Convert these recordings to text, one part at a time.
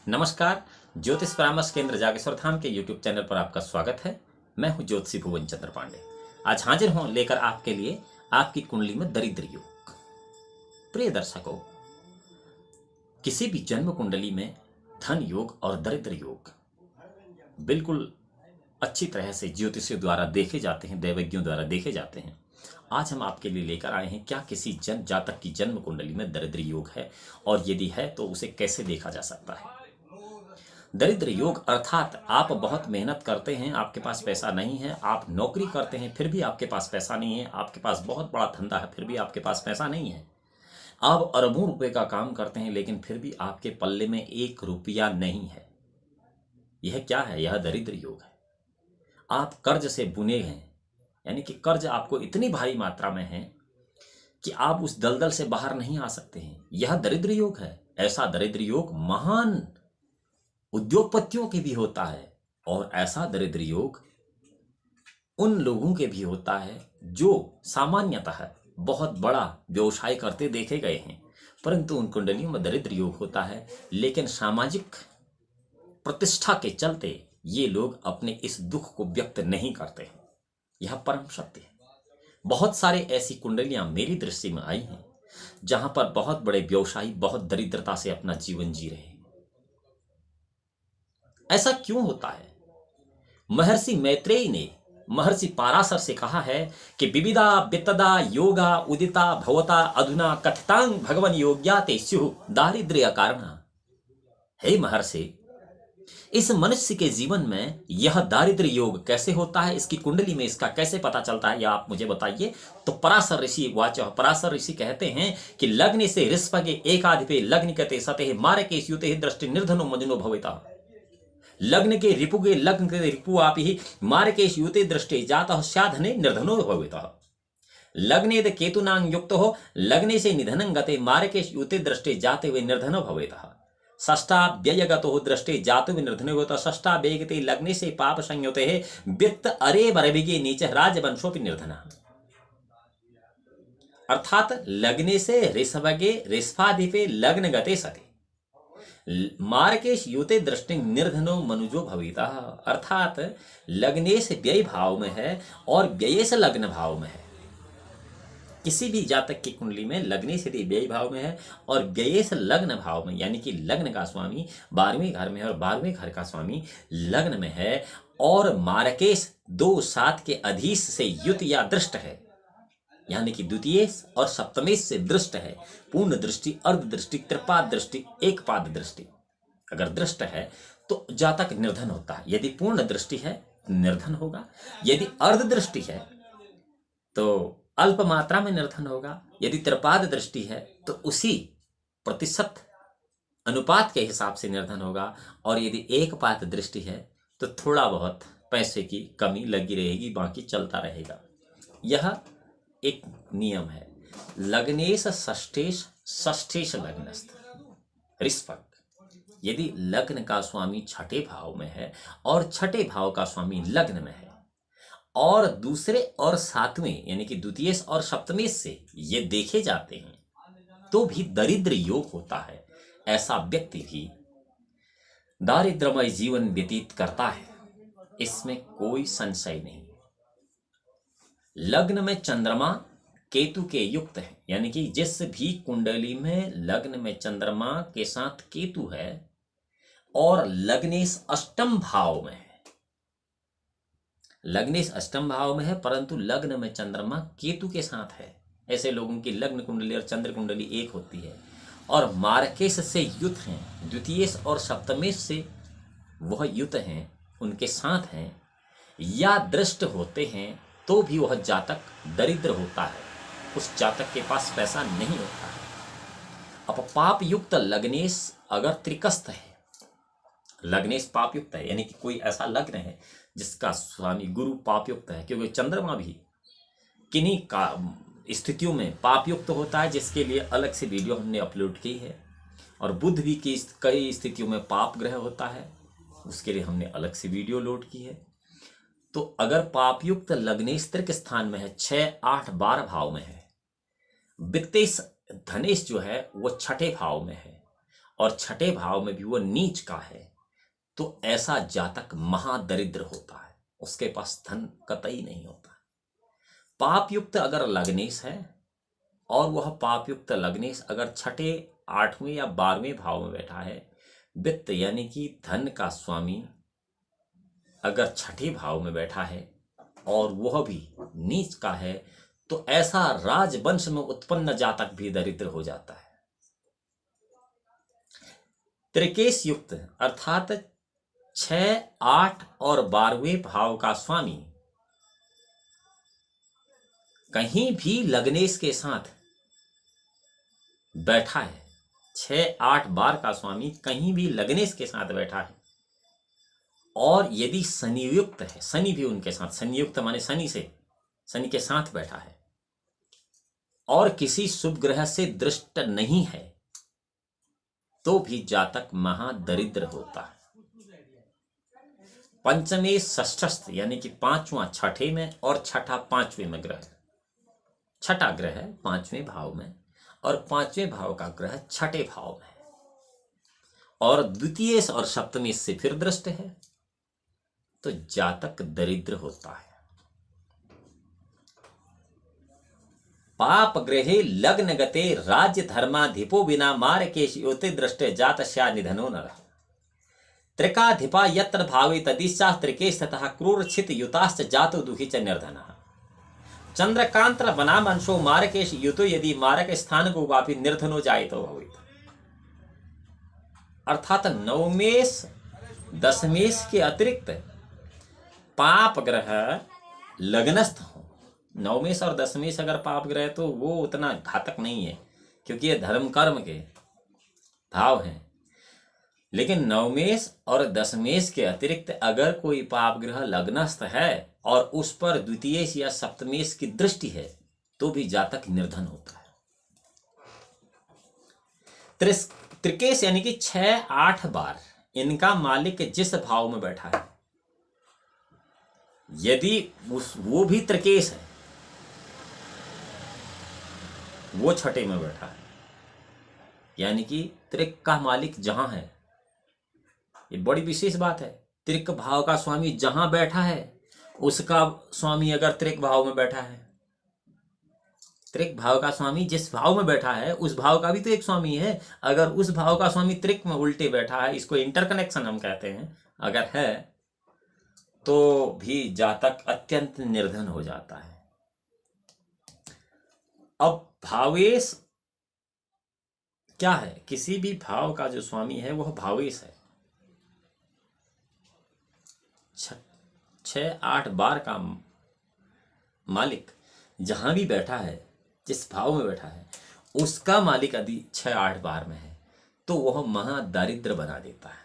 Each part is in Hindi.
नमस्कार। ज्योतिष परामर्श केंद्र जागेश्वर धाम के यूट्यूब चैनल पर आपका स्वागत है। मैं हूं ज्योतिषी भुवन चंद्र पांडे। आज हाजिर हूं लेकर आपके लिए आपकी कुंडली में दरिद्र योग। प्रिय दर्शकों, किसी भी जन्म कुंडली में धन योग और दरिद्र योग बिल्कुल अच्छी तरह से ज्योतिषियों द्वारा देखे जाते हैं, दैवज्ञों द्वारा देखे जाते हैं। आज हम आपके लिए लेकर आए हैं, क्या किसी जातक की जन्म कुंडली में दरिद्र योग है, और यदि है तो उसे कैसे देखा जा सकता है। दरिद्र योग अर्थात आप बहुत मेहनत करते हैं, आपके पास पैसा नहीं है, आप नौकरी करते हैं फिर भी आपके पास पैसा नहीं है, आपके पास बहुत बड़ा धंधा है फिर भी आपके पास पैसा नहीं है, आप अरबों रुपए का काम करते हैं लेकिन फिर भी आपके पल्ले में 1 रुपया नहीं है। यह क्या है? यह दरिद्र योग है। आप कर्ज से बुने हैं, यानी कि कर्ज आपको इतनी भारी मात्रा में है कि आप उस दलदल से बाहर नहीं आ सकते हैं। यह दरिद्र योग है। ऐसा दरिद्र योग महान उद्योगपतियों के भी होता है, और ऐसा दरिद्र योग उन लोगों के भी होता है जो सामान्यतः बहुत बड़ा व्यवसाय करते देखे गए हैं, परंतु उन कुंडलियों में दरिद्र योग होता है, लेकिन सामाजिक प्रतिष्ठा के चलते ये लोग अपने इस दुख को व्यक्त नहीं करते हैं। यह परम सत्य है। बहुत सारे ऐसी कुंडलियां मेरी दृष्टि में आई हैं जहां पर बहुत बड़े व्यवसायी बहुत दरिद्रता से अपना जीवन जी रहे हैं। ऐसा क्यों होता है? महर्षि मैत्रेयी ने महर्षि पाराशर से कहा है कि विविधा वित्तदा योगा उदिता भवता अधुना कथितांग भगवन योग्याते स्युः दारिद्र्य कारणा। हे महर्षि, इस मनुष्य के जीवन में यह दारिद्र्य योग कैसे होता है, इसकी कुंडली में इसका कैसे पता चलता है, यह आप मुझे बताइए। तो पराशर ऋषि वाच, पराशर ऋषि कहते हैं कि लग्न से ऋषभगे एकाधिपे लग्निकते सते मारके स्युते दृष्टि निर्धनो मजनो भविता। लग्न के रिपुगे लग्न के रिपु आप ही मारके स्युते दृष्टि जातः स्याधने निर्धनो भविता। लग्नेद केतुनांग युक्त हो लग्ने से निधनं गते मारके स्युते दृष्टि जाते हुए निर्धनो भविता। षष्ठा व्ययगतो दृष्टि जातु निर्धनो भविता। षष्ठा व्ययगते लग्ने से पाप संयुते है वित्त अरे बरभिगे नीच राजवंशोपि निर्धनः। अर्थात लग्ने से ऋषभगे ऋषभाधिपे लग्न गते सते मार्केश युते दृष्टि निर्धनो मनुजो भविता। अर्थात लग्नेश व्यय भाव में है और व्ययेश लग्न भाव में है। किसी भी जातक की कुंडली में लग्नेश यदि व्यय भाव में है और व्ययेश लग्न भाव में, यानी कि लग्न का स्वामी 12वें घर में है और 12वें घर का स्वामी लग्न में है, और मार्केश 2-7 के अधीश से युत या दृष्ट है, यानी कि द्वितीय और सप्तमेश से दृष्ट है। पूर्ण दृष्टि, अर्ध दृष्टि, त्रिपाद दृष्टि, एक पाद दृष्टि अगर दृष्ट है तो जातक निर्धन होता है। यदि पूर्ण दृष्टि है निर्धन होगा, यदि अर्ध दृष्टि है तो अल्प मात्रा में निर्धन होगा, यदि त्रिपाद दृष्टि है तो उसी प्रतिशत अनुपात के हिसाब से निर्धन होगा, और यदि एक पाद दृष्टि है तो थोड़ा बहुत पैसे की कमी लगी रहेगी, बाकी चलता रहेगा। यह एक नियम है। लग्नेश षष्ठेश षष्ठेश लग्नस्थ ऋषभग। यदि लग्न का स्वामी छठे भाव में है और छठे भाव का स्वामी लग्न में है और दूसरे और सातवें यानी कि द्वितीय और सप्तमेश से ये देखे जाते हैं तो भी दरिद्र योग होता है। ऐसा व्यक्ति भी दारिद्रमय जीवन व्यतीत करता है, इसमें कोई संशय नहीं। लग्न में चंद्रमा केतु के युक्त है, यानी कि जिस भी कुंडली में लग्न में चंद्रमा के साथ केतु है और लग्नेश अष्टम भाव में है, लग्नेश अष्टम भाव में है परंतु लग्न में चंद्रमा केतु के साथ है, ऐसे लोगों की लग्न कुंडली और चंद्र कुंडली एक होती है, और मार्केश से युत हैं, द्वितीय और सप्तमेश से वह युत हैं, उनके साथ हैं या दृष्ट होते हैं, तो भी वह जातक दरिद्र होता है। उस जातक के पास पैसा नहीं होता है। अब पाप युक्त लग्नेश अगर त्रिकस्थ है, लग्नेश पाप युक्त है, यानी कि कोई ऐसा लग्न है जिसका स्वामी गुरु पाप युक्त है, क्योंकि चंद्रमा भी किन्हीं का स्थितियों में पाप युक्त होता है, जिसके लिए अलग से वीडियो हमने अपलोड की है, और बुध भी की कई स्थितियों में पाप ग्रह होता है, उसके लिए हमने अलग से वीडियो लोड की है। तो अगर पापयुक्त लग्नेश त्रिक स्थान में है, 6, 8, 12 भाव में है, वित्तेश धनेश जो है वो छठे भाव में है, और छठे भाव में भी वो नीच का है, तो ऐसा जातक महादरिद्र होता है, उसके पास धन कतई नहीं होता। पापयुक्त अगर लग्नेश है और वह पापयुक्त लग्नेश अगर छठे, आठवें या 12वें भाव में बैठा है, वित्त यानी कि धन का स्वामी अगर छठे भाव में बैठा है और वह भी नीच का है, तो ऐसा राजवंश में उत्पन्न जातक भी दरिद्र हो जाता है। त्रिकेश युक्त अर्थात 6, 8 और 12वें भाव का स्वामी कहीं भी लग्नेश के साथ बैठा है, 6, 8, 12 का स्वामी कहीं भी लग्नेश के साथ बैठा है, और यदि शनियुक्त है, शनि भी उनके साथ, शनियुक्त माने शनि के साथ बैठा है, और किसी शुभ ग्रह से दृष्ट नहीं है, तो भी जातक महादरिद्र होता है। पंचमे षष्ठस्थ यानी कि 5वां छठे में और छठा 5वें में ग्रह, छठा ग्रह है 5वें भाव में और 5वें भाव का ग्रह छठे भाव में है, और द्वितीय और सप्तमी से फिर दृष्ट है, तो जातक दरिद्र होता है। पाप ग्रहे लग्न गते राज्य धर्माधिपो बिना मार के योते दृष्टे जातस्या निधनो नर। त्रिकाधिपा यत्र भावे तदिशा त्रिकेश ततः क्रूर छित युताश्च जातो दुखी च निर्धनः। चंद्रकांत्र बनाम अंशो मारकेश युतो यदि मारक स्थान को वापी निर्धनो जाए तो भवित। अर्थात नवमेश दशमेश के अतिरिक्त पाप ग्रह लग्नस्थ हो, नवमेश और दशमेश अगर पाप ग्रह तो वो उतना घातक नहीं है, क्योंकि ये धर्म कर्म के भाव हैं। लेकिन नवमेश और दशमेश के अतिरिक्त अगर कोई पाप ग्रह लग्नस्थ है और उस पर द्वितीयेश या सप्तमेश की दृष्टि है, तो भी जातक निर्धन होता है। त्रिकेश यानी कि 6, 8, 12 इनका मालिक जिस भाव में बैठा है, यदि वो भी त्रिकेश है, वो छठे में बैठा है, यानी कि त्रिक का मालिक जहां है, ये बड़ी विशेष बात है। त्रिक भाव का स्वामी जहां बैठा है, उसका स्वामी अगर त्रिक भाव में बैठा है, त्रिक भाव का स्वामी जिस भाव में बैठा है उस भाव का भी तो एक स्वामी है। अगर उस भाव का स्वामी त्रिक में उल्टे बैठा है, इसको इंटरकनेक्शन हम कहते हैं, अगर है तो भी जातक अत्यंत निर्धन हो जाता है। अब भावेश क्या है? किसी भी भाव का जो स्वामी है वह भावेश है। 6, 8, 12 का मालिक जहां भी बैठा है, जिस भाव में बैठा है, उसका मालिक यदि 6, 8, 12 में है, तो वह महादारिद्र बना देता है।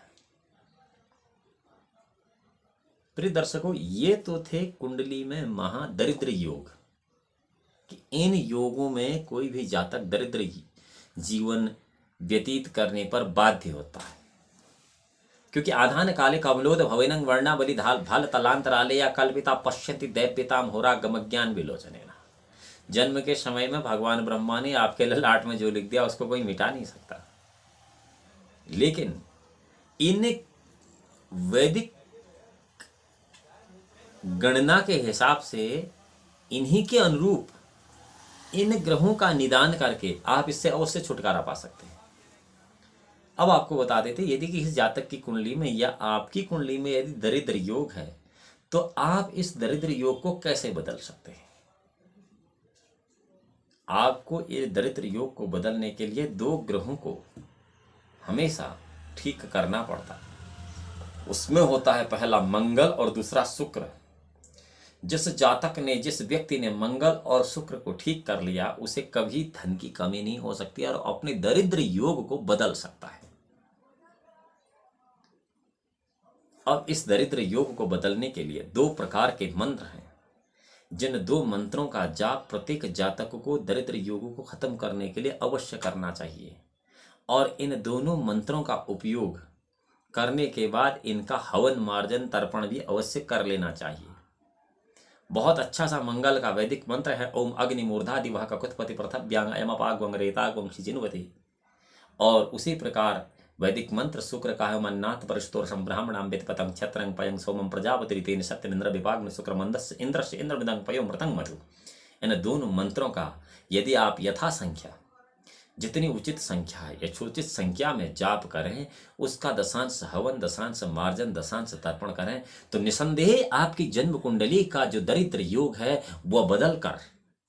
प्रिय दर्शकों, ये तो थे कुंडली में महादरिद्र योग, कि इन योगों में कोई भी जातक दरिद्र जीवन व्यतीत करने पर बाध्य होता है, क्योंकि आधान काले कमलोद भवेनं वर्णावली धाल भाल तलांतराले या कल्पिता पश्यति दैव्यताम होरा गमज्ञान विलोचने। जन्म के समय में भगवान ब्रह्मा ने आपके ललाट में जो लिख दिया उसको कोई मिटा नहीं सकता, लेकिन इन वैदिक गणना के हिसाब से इन्हीं के अनुरूप इन ग्रहों का निदान करके आप इससे अवश्य छुटकारा पा सकते हैं। अब आपको बता देते, यदि किसी जातक की कुंडली में या आपकी कुंडली में यदि दरिद्र योग है, तो आप इस दरिद्र योग को कैसे बदल सकते हैं। आपको इस दरिद्र योग को बदलने के लिए 2 ग्रहों को हमेशा ठीक करना पड़ता है। उसमें होता है पहला मंगल और दूसरा शुक्र। जिस जातक ने, जिस व्यक्ति ने मंगल और शुक्र को ठीक कर लिया, उसे कभी धन की कमी नहीं हो सकती और अपने दरिद्र योग को बदल सकता है। अब इस दरिद्र योग को बदलने के लिए 2 प्रकार के मंत्र हैं, जिन 2 मंत्रों का जाप प्रत्येक जातक को दरिद्र योगों को खत्म करने के लिए अवश्य करना चाहिए, और इन दोनों मंत्रों का उपयोग करने के बाद इनका हवन मार्जन तर्पण भी अवश्य कर लेना चाहिए। बहुत अच्छा सा मंगल का वैदिक मंत्र है, ओम अग्निमूर्धा दिवह ककुतपति प्रथव्यांग एमपाग्वंगरेता ग्वंशी जिनवती। और उसी प्रकार वैदिक मंत्र शुक्र कायो मन्नाथ परस्तोरसम ब्राह्मणाम वेदपतंग क्षत्रंग पयंग सोमम प्रजापति रीतेन सत्यमिंद्र विभाग में शुक्र मंदस्य इंद्रस्य इंद्रमिदंग पयो मृतंग मधु। इन दोनों मंत्रों का यदि आप यथा संख्या, जितनी उचित संख्या है यथोचित संख्या में जाप करें, उसका दशांश हवन, दशांश मार्जन, दशांश तर्पण करें, तो निसंदेह आपकी जन्म कुंडली का जो दरिद्र योग है वह बदल कर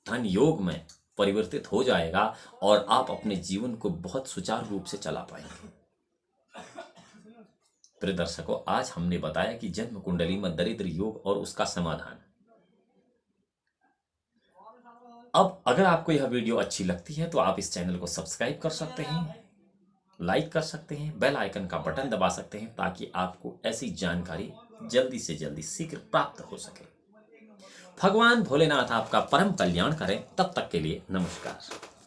धन योग में परिवर्तित हो जाएगा और आप अपने जीवन को बहुत सुचारू रूप से चला पाएंगे। प्रिय दर्शकों, आज हमने बताया कि जन्म कुंडली में दरिद्र योग और उसका समाधान। अब अगर आपको यह वीडियो अच्छी लगती है तो आप इस चैनल को सब्सक्राइब कर सकते हैं, लाइक कर सकते हैं, बेल आइकन का बटन दबा सकते हैं ताकि आपको ऐसी जानकारी जल्दी से जल्दी शीघ्र प्राप्त हो सके। भगवान भोलेनाथ आपका परम कल्याण करें। तब तक के लिए नमस्कार।